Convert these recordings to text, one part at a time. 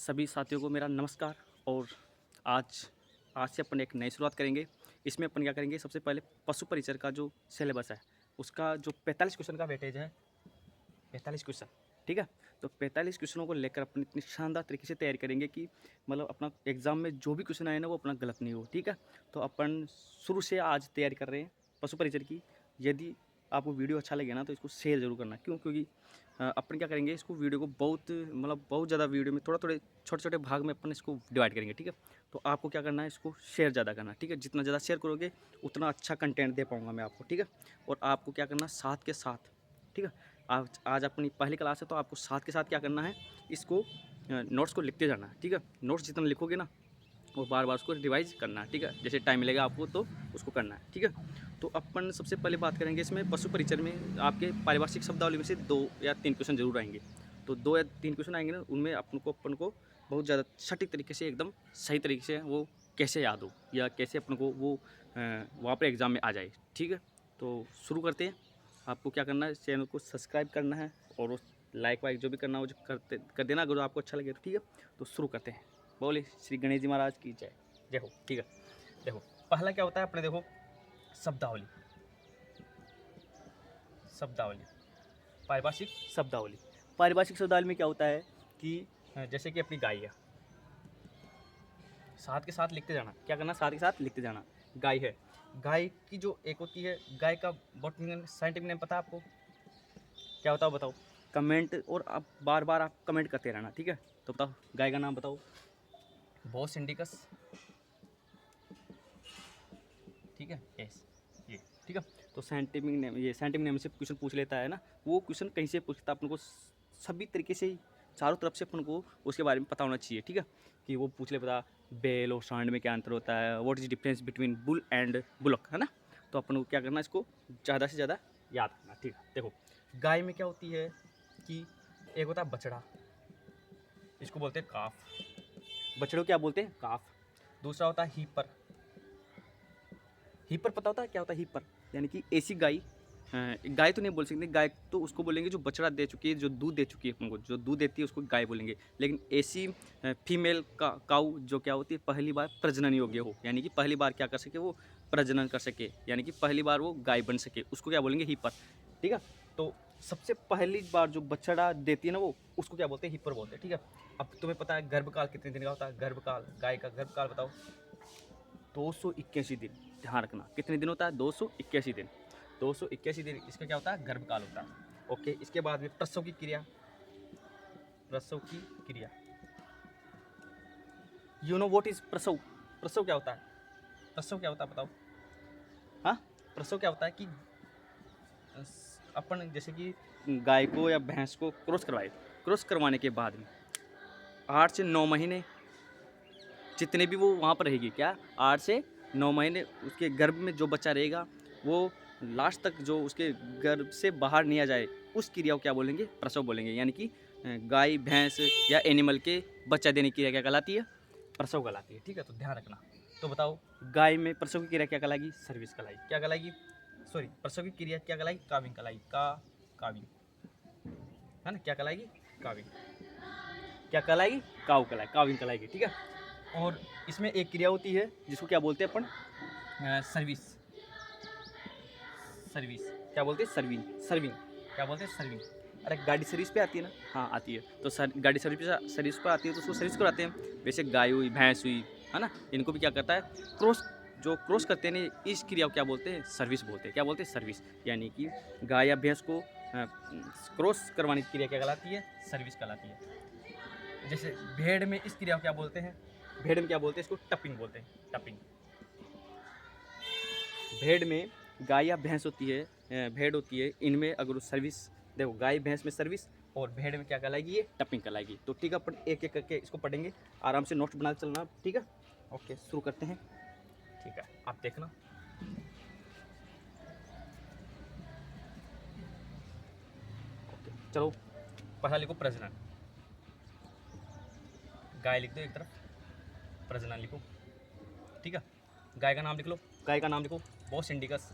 सभी साथियों को मेरा नमस्कार। और आज आज से अपन एक नई शुरुआत करेंगे। इसमें अपन क्या करेंगे, सबसे पहले पशु परिचर का जो सिलेबस है उसका जो 45 क्वेश्चन का वेटेज है, 45 क्वेश्चन, ठीक है। तो 45 क्वेश्चनों को लेकर अपन इतनी शानदार तरीके से तैयारी करेंगे कि मतलब अपना एग्ज़ाम में जो भी क्वेश्चन आए ना वो अपना गलत नहीं हो, ठीक है। तो अपन शुरू से आज तैयारी कर रहे हैं पशु परिचर की। यदि आपको वीडियो अच्छा लगे ना तो इसको शेयर जरूर करना, क्यों? क्योंकि अपन क्या करेंगे, इसको वीडियो को बहुत ज़्यादा वीडियो में थोड़े छोटे छोटे भाग में अपन इसको डिवाइड करेंगे, ठीक है। तो आपको क्या करना है, इसको शेयर ज़्यादा करना, ठीक है। जितना ज़्यादा शेयर करोगे उतना अच्छा कंटेंट दे पाऊँगा मैं आपको, ठीक है। और आपको क्या करना, साथ के साथ, ठीक है, आज अपनी पहली क्लास है तो आपको साथ के साथ क्या करना है, इसको नोट्स को लिखते जाना है, ठीक है। नोट्स जितना लिखोगे ना वो बार बार उसको रिवाइज करना है, ठीक है। जैसे टाइम मिलेगा आपको तो उसको करना है, ठीक है। तो अपन सबसे पहले बात करेंगे इसमें पशु परिचर में आपके पारिभाषिक शब्दावली में से 2 या 3 क्वेश्चन जरूर आएंगे। तो 2 या 3 क्वेश्चन आएंगे ना, उनमें अपन को बहुत ज़्यादा सटीक तरीके से, एकदम सही तरीके से वो कैसे याद हो या कैसे अपन को वो वहाँ पर एग्ज़ाम में आ जाए, ठीक है। तो शुरू करते हैं। आपको क्या करना है, चैनल को सब्सक्राइब करना है और उस लाइक वाइक जो भी करना हो जो कर देना, अगर आपको अच्छा लगे तो, ठीक है। तो शुरू करते हैं। बोले श्री गणेश जी महाराज की जय। जय हो, ठीक है। देखो पहला क्या होता है अपने, देखो शब्दावली। शब्दावली, पारिभाषिक शब्दावली। पारिभाषिक शब्दावली में क्या होता है कि जैसे कि अपनी गाय है, साथ के साथ लिखते जाना। क्या करना, साथ के साथ लिखते जाना। गाय है, गाय की जो एक होती है, गाय का बॉटनिकल साइंटिफिक नेम पता है आपको? क्या होता है बताओ, कमेंट। और आप बार बार आप कमेंट करते रहना, ठीक है। तो बताओ गाय का नाम बताओ। बोस इंडिकस, ठीक है, यस, ये, ठीक है। तो साइंटिफिक नेम, ये साइंटिफिक नेम से क्वेश्चन पूछ लेता है ना, वो क्वेश्चन कहीं से पूछता है अपन को, सभी तरीके से ही चारों तरफ से अपन को उसके बारे में पता होना चाहिए, ठीक है। कि वो पूछ ले, पता बेल और सांड में क्या अंतर होता है, what is difference between bull and bullock, है ना। तो अपन को क्या करना, इसको ज़्यादा से ज़्यादा याद करना, ठीक है। देखो गाय में क्या होती है कि एक होता है बछड़ा, इसको बोलते हैं काफ। बछड़ों क्या बोलते हैं, काफ। दूसरा होता है हीपर। हीपर पता होता है क्या होता है, हीपर यानी कि ऐसी गाय, गाय तो नहीं बोल सकते, गाय तो उसको बोलेंगे जो बछड़ा दे चुकी है, जो दूध दे चुकी है अपन को, जो दूध देती है उसको गाय बोलेंगे। लेकिन ऐसी फीमेल काऊ जो क्या होती है, पहली बार प्रजनन योग्य हो, यानी कि पहली बार क्या कर सके, वो प्रजनन कर सके, यानी कि पहली बार वो गाय बन सके, उसको क्या बोलेंगे, हीपर, ठीक है। तो सबसे पहली बार जो बछड़ा देती है ना, वो उसको क्या बोलते हैं, हीपर बोलते हैं, ठीक है। अब तुम्हें पता है गर्भकाल कितने दिन का होता है, गर्भकाल, गाय का गर्भकाल बताओ। 281 दिन, ध्यान रखना कितने दिन होता है, 281 दिन। 281 दिन इसका क्या होता है, गर्भकाल होता है, ओके। इसके बाद में प्रसव की क्रिया, प्रसव की क्रिया, यू नो व्हाट इज प्रसव? प्रसव क्या होता है, प्रसव क्या होता है बताओ। हाँ, प्रसव क्या होता है कि अपन जैसे कि गाय को या भैंस को क्रॉस करवाए, क्रॉस करवाने के बाद में 8 से 9 महीने जितने भी वो वहाँ पर रहेगी, क्या 8 से 9 महीने उसके गर्भ में जो बच्चा रहेगा, वो लास्ट तक जो उसके गर्भ से बाहर नहीं आ जाए, उस क्रिया को क्या बोलेंगे, प्रसव बोलेंगे। यानी कि गाय भैंस या एनिमल के बच्चा देने की क्रिया क्या कहलाती है, प्रसव कहलाती है, ठीक है। तो ध्यान रखना। तो बताओ गाय में प्रसव की क्रिया क्या कहलाएगी, सर्विस कहलाएगी, क्या कहलाएगी, सॉरी, प्रसव की क्रिया क्या कहलाएगी, काविंग कहलाएगी, काविंग, है ना, क्या कहलाएगी, काविंग, क्या कहलाएगी, काविंग कहलाएगी, ठीक है। और इसमें एक क्रिया होती है जिसको क्या बोलते हैं अपन, सर्विस, सर्विस क्या बोलते हैं, सर्विंग, सर्विंग क्या बोलते हैं, सर्विंग। अरे गाड़ी सर्विस पे आती है ना, हाँ आती है। तो गाड़ी सर्विस पर आती है तो उसको सर्विस कराते हैं। वैसे गाय हुई, भैंस हुई, है ना, इनको भी क्या करता है, क्रॉस, जो क्रॉस करते हैं ना, इस क्रिया को क्या बोलते हैं, सर्विस बोलते हैं। क्या बोलते हैं, सर्विस। यानी कि गाय या भैंस को क्रॉस करवाने की क्रिया क्या कहलाती है, सर्विस कहलाती है। जैसे भेड़ में इस क्रिया को क्या बोलते हैं, भेड़ में क्या बोलते हैं, इसको टपिंग बोलते हैं, टपिंग। भेड़ में गाय या भैंस होती है, भेड़ होती है, इनमें अगर सर्विस, देखो गाय भैंस में सर्विस और भेड़ में क्या कहलाएगी, ये टपिंग कहलाएगी। तो ठीक है, अपन एक एक करके इसको पढ़ेंगे, आराम से नोट्स बना चलना, ठीक है। ओके, शुरू करते हैं, ठीक है, आप देखना। ओके चलो, पहला लिखो प्रजनन, गाय लिख दो एक तरफ, प्रजनन लिखो, ठीक है। गाय का नाम लिख लो, गाय का नाम लिखो, बोस इंडिकस,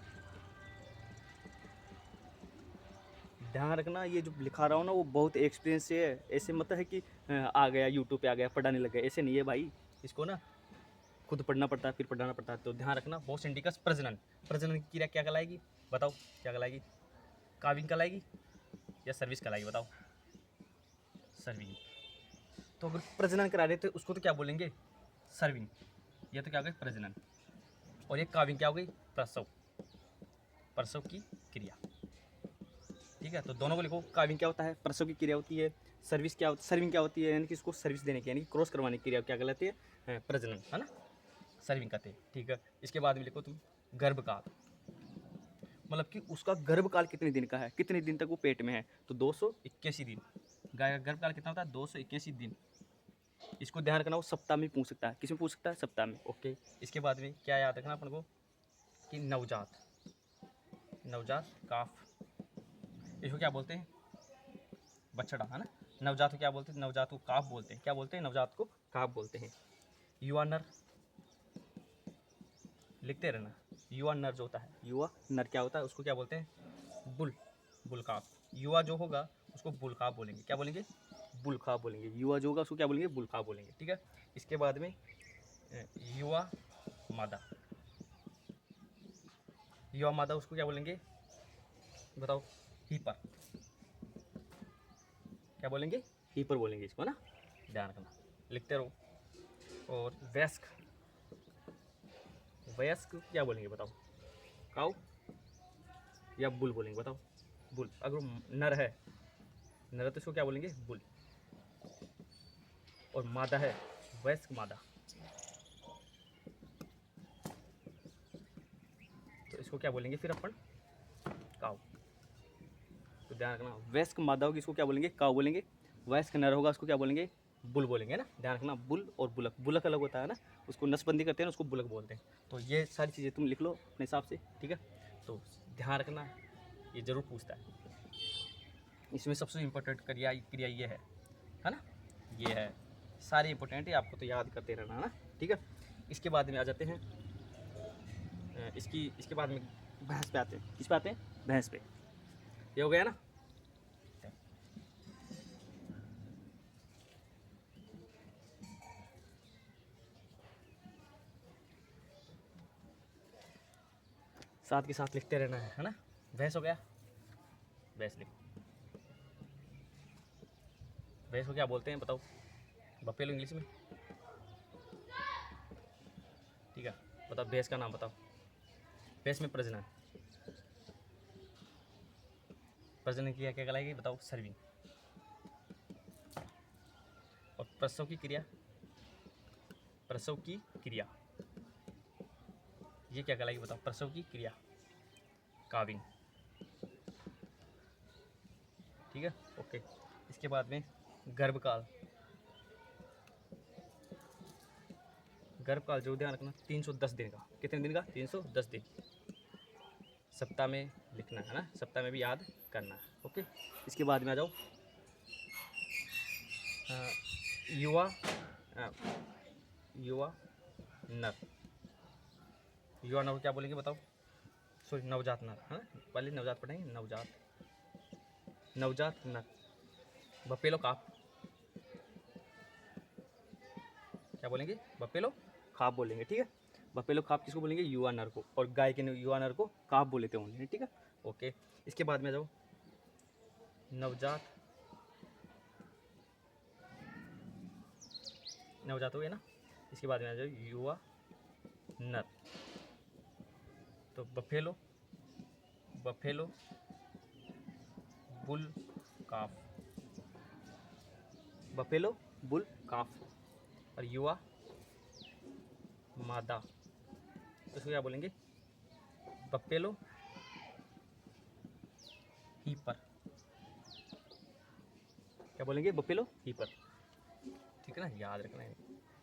ध्यान रखना, ये जो लिखा रहा हूँ ना वो बहुत एक्सपीरियंस से है। ऐसे मत है कि आ गया यूट्यूब पे आ गया पढ़ाने लग गया, ऐसे नहीं है भाई। इसको ना खुद पढ़ना पड़ता है, फिर पढ़ाना पड़ता है। तो ध्यान रखना, होस्ट इंडिकस प्रजनन, प्रजनन की क्रिया क्या कहलाएगी बताओ, क्या कहलाएगी? काविंग कहलाएगी या सर्विस कहलाएगी बताओ? सर्विंग। तो अगर प्रजनन करा रहे तो उसको तो क्या बोलेंगे? सर्विंग। ये तो क्या हो गई? प्रजनन। और ये काविंग क्या हो गई? प्रसव, प्रसव की क्रिया। ठीक है, तो दोनों को लिखो। काविंग क्या होता है? प्रसव की क्रिया होती है। सर्विस क्या होती है? सर्विंग क्या होती है? यानी कि इसको सर्विस देने की, यानी क्रॉस करवाने की क्रिया क्या कहलाती है? प्रजनन, है ना, सर्विंग कहते हैं। ठीक है, इसके बाद में लिखो तुम गर्भकाल, मतलब कि उसका गर्भकाल कितने दिन का है, कितने दिन तक वो पेट में है। तो 281 दिन। गाय का गर्भकाल कितना होता है? 281 दिन। इसको ध्यान रखना, वो सप्ताह में पूछ सकता है। किस में पूछ सकता है? सप्ताह में। ओके, इसके बाद में क्या याद रखना अपन को कि नवजात, नवजात काफ, इसको क्या बोलते हैं? बछड़ा, है ना। नवजात को क्या बोलते हैं? नवजात को काफ बोलते हैं। क्या बोलते हैं? नवजात को काफ बोलते हैं। युवा नर, लिखते रहना। युवा नर जो होता है, युवा नर क्या होता है? उसको क्या बोलते हैं? बुल, बुलकाफ। युवा जो होगा उसको बुलकाफ बोलेंगे। क्या बोलेंगे? बुलकाफ बोलेंगे। युवा जो होगा उसको क्या बोलेंगे? बुलकाफ बोलेंगे। ठीक है, इसके बाद में युवा मादा, युवा मादा उसको क्या बोलेंगे बताओ? हीपर। क्या बोलेंगे? हीपर बोलेंगे इसको, ना, ध्यान रखना, लिखते रहो। और वयस्क, वयस्क क्या बोलेंगे बताओ? काऊ या बुल बोलेंगे बताओ? बुल। अगर नर है, नर है तो इसको क्या बोलेंगे? बुल। और मादा है, वयस्क मादा, तो इसको क्या बोलेंगे फिर अपन? काऊ। तो ध्यान रखना, वयस्क मादा होगी इसको क्या बोलेंगे? काऊ बोलेंगे। वयस्क नर होगा उसको क्या बोलेंगे? बुल बोलेंगे, ना, ध्यान रखना। बुल और बुलक, बुलक अलग होता है ना, उसको नसबंदी करते हैं ना, उसको बुलक बोलते हैं। तो ये सारी चीज़ें तुम लिख लो अपने हिसाब से। ठीक है, तो ध्यान रखना, ये ज़रूर पूछता है। इसमें सबसे इम्पोर्टेंट क्रिया क्रिया ये है ना, ये है। सारे इंपॉर्टेंट है, आपको तो याद करते रहना, है ना। ठीक है, इसके बाद में आ जाते हैं इसके बाद में भैंस पे आते हैं। किस पे आते हैं? भैंस पे। ये हो गया ना। साथ के साथ लिखते रहना है ना। भैंस हो गया, भैंस लिखो। भैंस को क्या बोलते हैं बताओ? बफेलो इंग्लिश में। ठीक है, बताओ भैंस का नाम बताओ। भैंस में प्रजनन, प्रजनन क्रिया क्या कहलाएगी बताओ? सर्विंग। और प्रसव की क्रिया, प्रसव की क्रिया ये क्या कहलाएगी बताओ? प्रसव की क्रिया काविंग। ठीक है, ओके। इसके बाद में गर्भकाल, गर्भकाल जो ध्यान रखना 310 दिन का। कितने दिन का? 310 दिन। सप्ताह में लिखना है ना, सप्ताह में भी याद करना है। ओके, इसके बाद में आ जाओ युवा युवा नर। युवा नर को क्या बोलेंगे बताओ? सॉरी, नवजात नर, है ना, पहले नवजात पढ़ेंगे। नवजात, नवजात नर। बफेलो काफ, क्या बोलेंगे? बफेलो काफ बोलेंगे। ठीक है, बफेलो काफ किसको बोलेंगे? युवा नर को। और गाय के युवा नर को काफ बोले थे उन्होंने। ठीक है, ओके। इसके बाद में आ जाओ नवजात, नवजात हो गया ना। इसके बाद में आ जाओ युवा नर। तो बफेलो, बफेलो बुल काफ, बफेलो बुल काफ। और युवा मादा, तो इसको क्या बोलेंगे? Buffalo hepar. क्या बोलेंगे? Buffalo hepar. ठीक है ना, याद रखना है।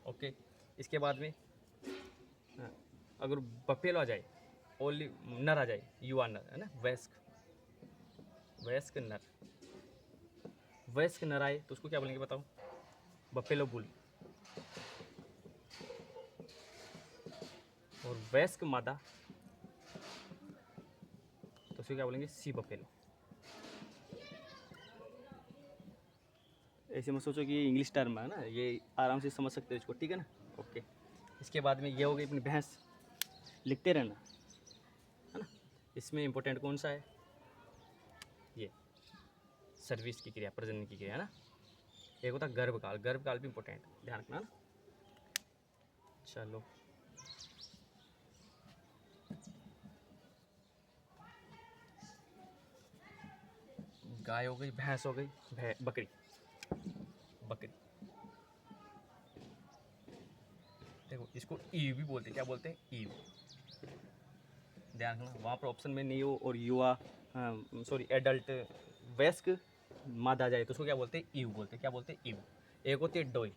ओके, इसके बाद में अगर बफेलो आ जाए, ओनली नर आ जाए, युवा नर, है ना, वयस्क, वयस्क नर, वयस्क नर आए तो उसको क्या बोलेंगे बताओ? Buffalo bull. और वयस्क मादा तो उसको क्या बोलेंगे? सी बफेलो। ऐसे में सोचो कि ये इंग्लिश टर्म है ना, ये आराम से समझ सकते हो इसको, ठीक है ना। ओके, इसके बाद में ये हो गई अपनी भैंस, लिखते रहना, है ना। इसमें इम्पोर्टेंट कौन सा है, ये सर्विस की क्रिया, प्रजनन की क्रिया, है ना। एक होता है गर्भकाल, गर्भकाल भी इम्पोर्टेंट, ध्यान रखना ना। चलो, गाय हो गई, भैंस हो गई, बकरी, बकरी देखो इसको ईव भी बोलते हैं, क्या बोलते हैं, ईव, ध्यान रखना। वहाँ पर ऑप्शन में नहीं हो और युवा, सॉरी एडल्ट, वयस्क मादा जाए तो उसको क्या बोलते हैं, ईव बोलते हैं, क्या बोलते हैं, ईव। एक होती है डोई,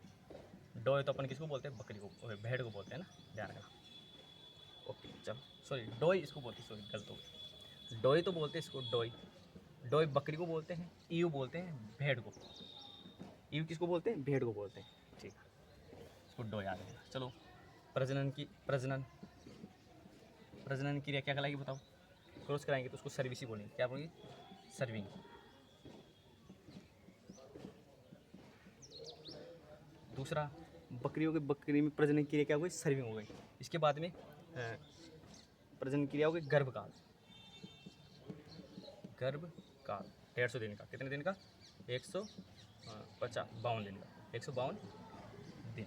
डोई तो अपन किसको बोलते हैं, बकरी को, भेड़ को बोलते हैं ना, ध्यान रखना। ओके चलो, सॉरी डोई इसको बोलते हैं, सॉरी गलत हो गई, डोई तो बोलते हैं इसको, डोई, डोई बकरी को बोलते हैं, ईव बोलते हैं भेड़ को, ईव किसको बोलते हैं, भेड़ को बोलते हैं, ठीक है, इसको डोई याद रखना। चलो, प्रजनन की, प्रजनन क्रिया क्या कहलाएगी बताओ, क्रॉस कराएंगे तो उसको सर्विस ही बोलेंगे, क्या बोलेंगे, सर्विंग। दूसरा, बकरियों के, बकरी में प्रजनन क्रिया क्या हो गई, सर्विंग हो गई। इसके बाद में प्रजनन क्रिया हो गई गर्भकाल, गर्भकाल 150 दिन का, कितने दिन का, 152 दिन का, 152 दिन,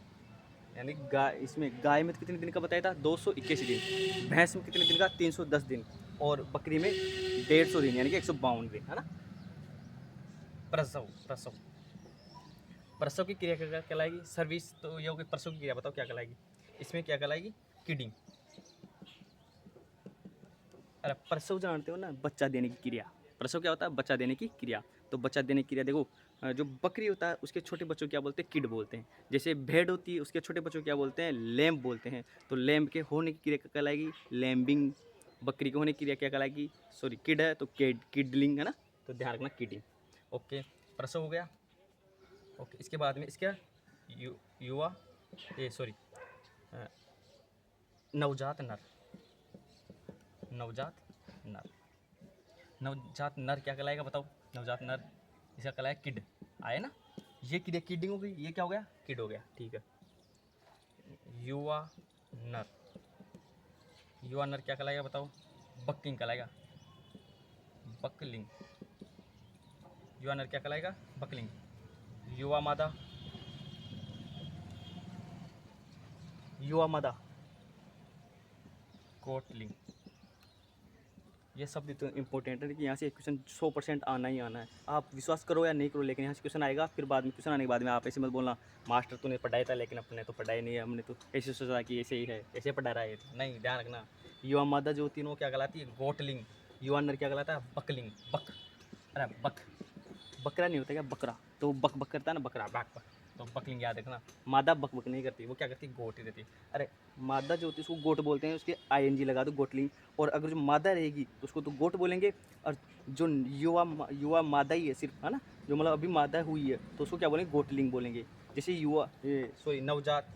यानी गाय, इसमें गाय में कितने दिन का बताया था, 281 दिन, भैंस में कितने दिन का, 310 दिन, और बकरी में 150 दिन, यानी कि 152 दिन, है ना। प्रसव, प्रसव, प्रसव की क्रिया क्या कहलाएगी, सर्विस, तो ये होगी प्रसव की क्रिया, बताओ क्या कहलाएगी, इसमें क्या कहलाएगी, किडिंग। अरे प्रसव जानते हो ना, बच्चा देने की क्रिया, प्रसव क्या होता है, बच्चा देने की क्रिया। तो बच्चा देने की क्रिया देखो, जो बकरी होता है उसके छोटे बच्चों को क्या बोलते हैं, किड बोलते हैं। जैसे भेड़ होती है उसके छोटे बच्चों को क्या बोलते हैं, लैम्ब बोलते हैं। तो लैम्ब के होने की क्रिया क्या कहलाएगी, लैम्बिंग। बकरी के होने की क्रिया क्या कहलाएगी, सॉरी किड है तो किडलिंग, है ना। तो ध्यान रखना, किडिंग। ओके, प्रसव हो गया। ओके, इसके बाद में इसका युवा, ये सॉरी नवजात नर, नवजात नर, नवजात नर क्या कहलाएगा बताओ, नवजात नर इसका कहलाएगा किड, आए ना। ये किड, किडिंग हो गई, ये क्या हो गया, किड हो गया, ठीक है। युवा नर, युवा नर क्या कहलाएगा बताओ, बकलिंग कहलाएगा, बकलिंग। युवा नर क्या कहलाएगा, बकलिंग। युवा मादा, युवा मादा कोटलिंग। ये सब तो इम्पोर्टेंट है कि यहाँ से क्वेश्चन 100% आना ही आना है। आप विश्वास करो या नहीं करो, लेकिन यहाँ से क्वेश्चन आएगा। फिर बाद में क्वेश्चन आने के बाद में आप ऐसे मत बोलना मास्टर तूने पढ़ाया था लेकिन अपने तो पढ़ाई नहीं है, हमने तो ऐसे सोचा कि ऐसे ही है, ऐसे पढ़ा रहा है। नहीं, ध्यान रखना। युवा मादा जो होती है वो क्या कहलाती है, गोटलिंग। युवा नर क्या कहलाता है, बकलिंग। बक, अरे बक, बकरा नहीं होता क्या, बकरा, तो बक बक करता है ना, बकरा बक बक, तो बकलिंग याद रखना। मादा बक बक नहीं करती, वो क्या करती है, गोट ही रहती है। अरे मादा जो होती है उसको गोट बोलते हैं, उसके आईएनजी लगा दो, गोटलिंग। और अगर जो मादा रहेगी तो उसको तो गोट बोलेंगे। और जो युवा मादा ही है सिर्फ, है ना, जो मतलब अभी मादा हुई है तो उसको क्या बोलेंगे, गोटलिंग बोलेंगे। जैसे युवा, सॉरी नवजात,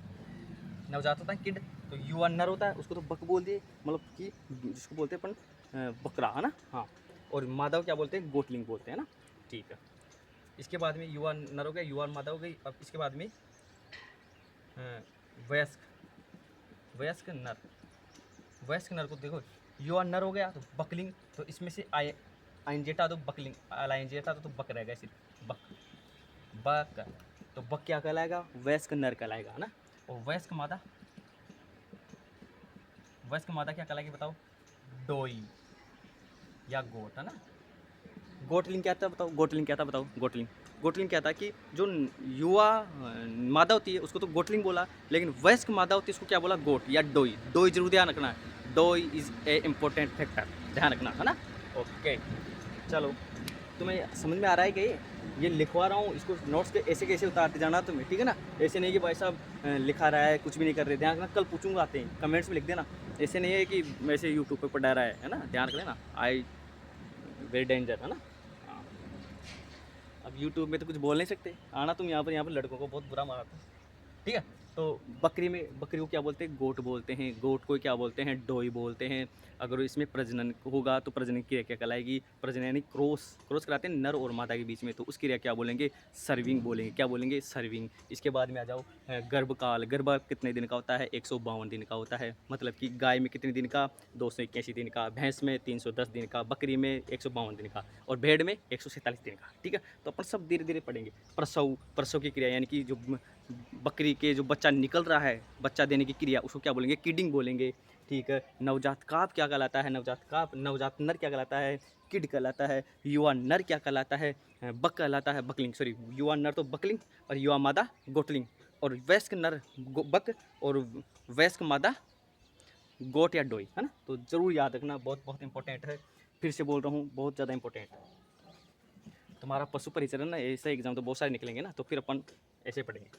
नवजात होता है किड, तो युवा नर होता है उसको तो बक बोल दिए, मतलब कि जिसको बोलते हैं अपन बकरा, है ना। हाँ, और मादा को क्या बोलते हैं, गोटलिंग बोलते हैं ना, ठीक है। इसके बाद में युवा नर हो गया, युवा मादा हो गई। अब इसके बाद में वयस्क, वयस्क नर, वयस्क नर को देखो, युवा नर हो गया तो बकलिंग, तो इसमें से आइनजी हटा दो, बकलिंग, आइनजी हटा दो तो बक रहेगा सिर्फ, बक, बक। तो बक क्या कहलाएगा, वयस्क नर कहलाएगा, है ना। और वयस्क मादा, वयस्क मादा क्या कहलाएगी बताओ, डोई या गोट, है ना। गोटलिंग क्या था बताओ, गोटलिंग क्या था बताओ, गोटलिंग, गोटलिंग क्या था कि जो युवा मादा होती है उसको तो गोटलिंग बोला, लेकिन वयस्क मादा होती है उसको क्या बोला, गोट या डोई। डोई जरूर ध्यान रखना है, डोई इज़ ए इम्पोर्टेंट फैक्टर, ध्यान रखना, है ना। ओके चलो, तुम्हें समझ में आ रहा है कि ये लिखवा रहा हूँ, इसको नोट्स के ऐसे कैसे उतारते जाना तुम्हें, ठीक है ना। ऐसे नहीं कि भाई साहब लिखा रहा है कुछ भी नहीं कर रहे, ध्यान रखना। कल पूछूंगा आते हैं, कमेंट्स में लिख देना। ऐसे नहीं है कि वैसे यूट्यूब पर पढ़ा रहा है ना, ध्यान रख लेना। आई वेरी डेंजर, है ना। हाँ, अब यूट्यूब में तो कुछ बोल नहीं सकते, आना तुम यहाँ पर लड़कों को बहुत बुरा मारते हो। ठीक है। तो बकरी को क्या बोलते हैं, गोट बोलते हैं। गोट को क्या बोलते हैं, डोई बोलते हैं। अगर इसमें प्रजनन होगा तो प्रजनन क्रिया क्या कहलाएगी, प्रजनन यानी क्रॉस कराते हैं नर और मादा के बीच में, तो उस क्रिया क्या बोलेंगे, सर्विंग बोलेंगे। क्या बोलेंगे, सर्विंग। इसके बाद में आ जाओ गर्भकाल। गर्भकाल कितने दिन का होता है, 152 दिन का होता है। मतलब कि गाय में कितने दिन का, 281 दिन का, भैंस में 310 दिन का, बकरी में 152 दिन का, और भेड़ में 147 दिन का। ठीक है, तो अपन सब धीरे धीरे पढ़ेंगे। प्रसव की क्रिया यानी कि जो बकरी के जो बच्चा निकल रहा है, बच्चा देने की क्रिया, उसको क्या बोलेंगे, किडिंग बोलेंगे। ठीक है, नवजात काप क्या कहलाता है, नवजात नर क्या कहलाता है, किड कहलाता है। युवा नर क्या कहलाता है, बक कहलाता है, बकलिंग। सॉरी, युवा नर तो बकलिंग और युवा मादा गोटलिंग, और वयस्क नर बक और वयस्क मादा गोट या डोई, है ना। तो जरूर याद रखना, बहुत बहुत इंपॉर्टेंट है। फिर से बोल रहा हूँ, बहुत ज़्यादा इंपॉर्टेंट है। तुम्हारा पशु परिचरण ना, ऐसे एग्जाम तो बहुत सारे निकलेंगे ना, तो फिर अपन ऐसे पढ़ेंगे,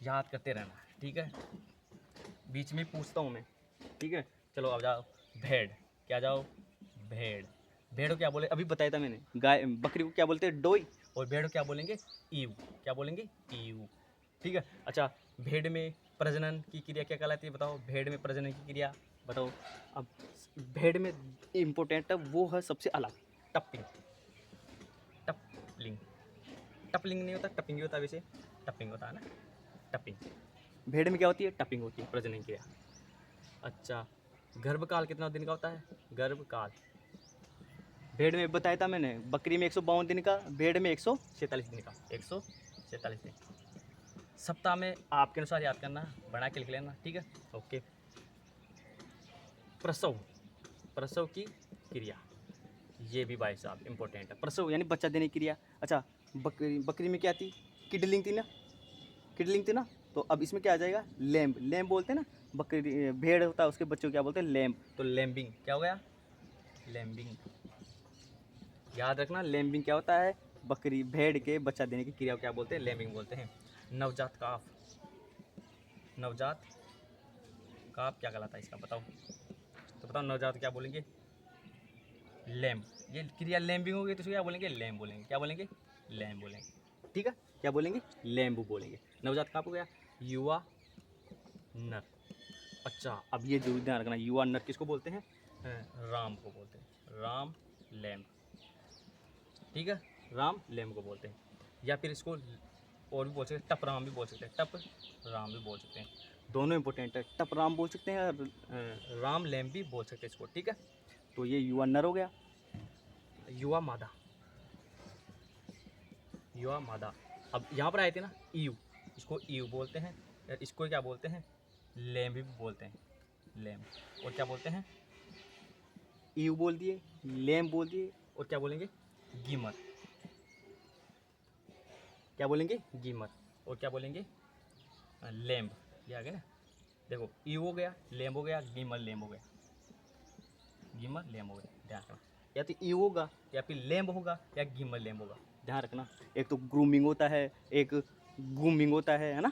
याद करते रहना। ठीक है, बीच में पूछता हूँ मैं। ठीक है, चलो अब जाओ भेड़। क्या जाओ, भेड़ को क्या बोले, अभी बताया था मैंने। गाय बकरी को क्या बोलते हैं, डोई, और भेड़ को क्या बोलेंगे, ईव। क्या बोलेंगे, ईव। ठीक है, अच्छा, भेड़ में प्रजनन की क्रिया क्या कहलाती है, बताओ। भेड़ में प्रजनन की क्रिया बताओ। अब भेड़ में इम्पोर्टेंट है वो है सबसे अलग, टपिंग। टपलिंग, टपलिंग नहीं होता, टपिंग होता है। वैसे टपिंग होता है ना, टपिंग। भेड़ में क्या होती है, टपिंग होती है, प्रजनन क्रिया। अच्छा, गर्भकाल कितना दिन का होता है, गर्भकाल। भेड़ में बताया था मैंने, बकरी में 152 दिन का, भेड़ में 147 दिन का, 147 दिन। सप्ताह में आपके अनुसार याद करना, बना के लिख लेना। ठीक है, ओके। प्रसव की क्रिया, ये भी भाई साहब इंपॉर्टेंट है। प्रसव यानी बच्चा देने की क्रिया। अच्छा, बकरी में क्या थी, किडलिंग थी ना। तो अब इसमें क्या आ जाएगा, लैम्ब बोलते हैं ना। बकरी भेड़ होता है, उसके बच्चों को क्या बोलते हैं, लैम्ब। तो लैम्बिंग क्या हो गया, लैम्बिंग। याद रखना, लैम्बिंग क्या होता है, बकरी भेड़ के बच्चा देने की क्रिया को क्या बोलते हैं, लैम्बिंग बोलते हैं। नवजात काफ क्या कहलाता है इसका, बताओ। तो बताओ, नवजात क्या बोलेंगे, लैम्ब। ये क्रिया लैम्बिंग होगी तो क्या बोलेंगे, लैम्ब बोलेंगे। क्या बोलेंगे, लैम्ब बोलेंगे। ठीक है, क्या बोलेंगे, लैम्ब बोलेंगे। नवजात काफ हो गया, युवा नर। अच्छा, अब ये जरूर ध्यान रखना, युवा नर किसको बोलते हैं, राम को बोलते हैं, राम लैम्ब। ठीक है, राम लैम्ब को बोलते हैं। या फिर इसको और भी बोल सकते हैं, टप राम भी बोल सकते हैं, टप राम भी बोल सकते हैं। दोनों इंपॉर्टेंट है, टप राम बोल सकते हैं और राम लैम्ब भी बोल सकते हैं इसको। ठीक है, तो ये युवा नर हो गया। युवा मादा। अब यहाँ पर आए थे ना, ईव, इसको ईव बोलते हैं। इसको क्या बोलते हैं, लैम्ब भी बोलते हैं, लैम्ब। और क्या बोलते हैं, ईव बोल दिए, लैम्ब बोल दिए, और क्या बोलेंगे, गीमर। क्या बोलेंगे, गीमर। और क्या बोलेंगे, लैम्ब। ये आ गया ना, देखो, ईव हो गया, लैम्ब हो गया, गीमर लैम्ब हो गया, गीमर लैम्ब हो गया। ध्यान रखना, या तो ईव होगा, या फिर लैम्ब होगा, या गीमर लैम्ब होगा। ध्यान रखना, एक तो ग्रूमिंग होता है, एक ग्रूमिंग होता है ना।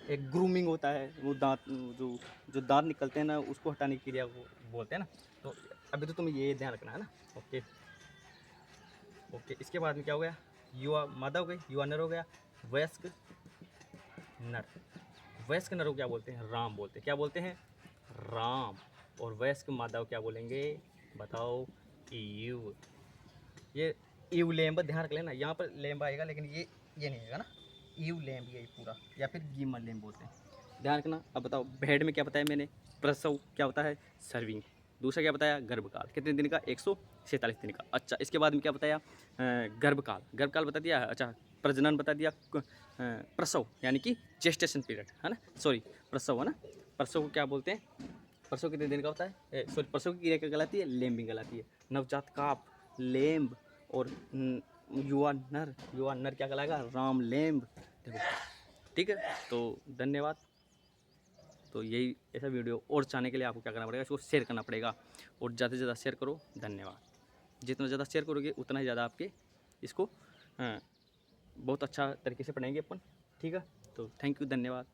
एक ग्रूमिंग होता है, वो दांत, जो दांत निकलते हैं ना, उसको हटाने की क्रिया को बोलते हैं ना। तो अभी तो तुम्हें ये ध्यान रखना है ना। ओके, इसके बाद में क्या हो गया, युवा मादा हो गई, युवा नर हो गया। वयस्क नर को क्या बोलते हैं, राम बोलते हैं। क्या बोलते हैं, राम। और वयस्क मादा को क्या बोलेंगे, बताओ, ईव। ये ईव लैम्ब ध्यान रख लेना, यहाँ पर लैम्ब आएगा, लेकिन ये नहीं आएगा ना, ईव लैम्ब यही पूरा, या फिर गीमर लैम्ब बोलते हैं। ध्यान रखना। अब बताओ, भेड़ में क्या बताया मैंने, प्रसव क्या होता है, सर्विंग। दूसरा क्या बताया, गर्भकाल कितने दिन का, 147 दिन का। अच्छा, इसके बाद में क्या बताया, गर्भकाल बता दिया। अच्छा, प्रजनन बता दिया। प्रसव यानी कि जेस्टेशन पीरियड, है ना। सॉरी, प्रसव है ना। प्रसव को क्या बोलते हैं, प्रसव कितने दिन का होता है, सॉरी, प्रसव की क्रिया क्या कहलाती है, लैम्बिंग कहलाती है। नवजात काप, लैम्ब, और युवा नर क्या कहलाएगा, राम लैम्ब। देखो, ठीक है, तो धन्यवाद। तो यही ऐसा वीडियो और चाहने के लिए आपको क्या करना पड़ेगा, इसको शेयर करना पड़ेगा, और ज़्यादा से ज़्यादा शेयर करो। धन्यवाद। जितना ज़्यादा शेयर करोगे उतना ही ज़्यादा आपके इसको बहुत अच्छा तरीके से पढ़ाएंगे अपन। ठीक है, तो थैंक यू, धन्यवाद।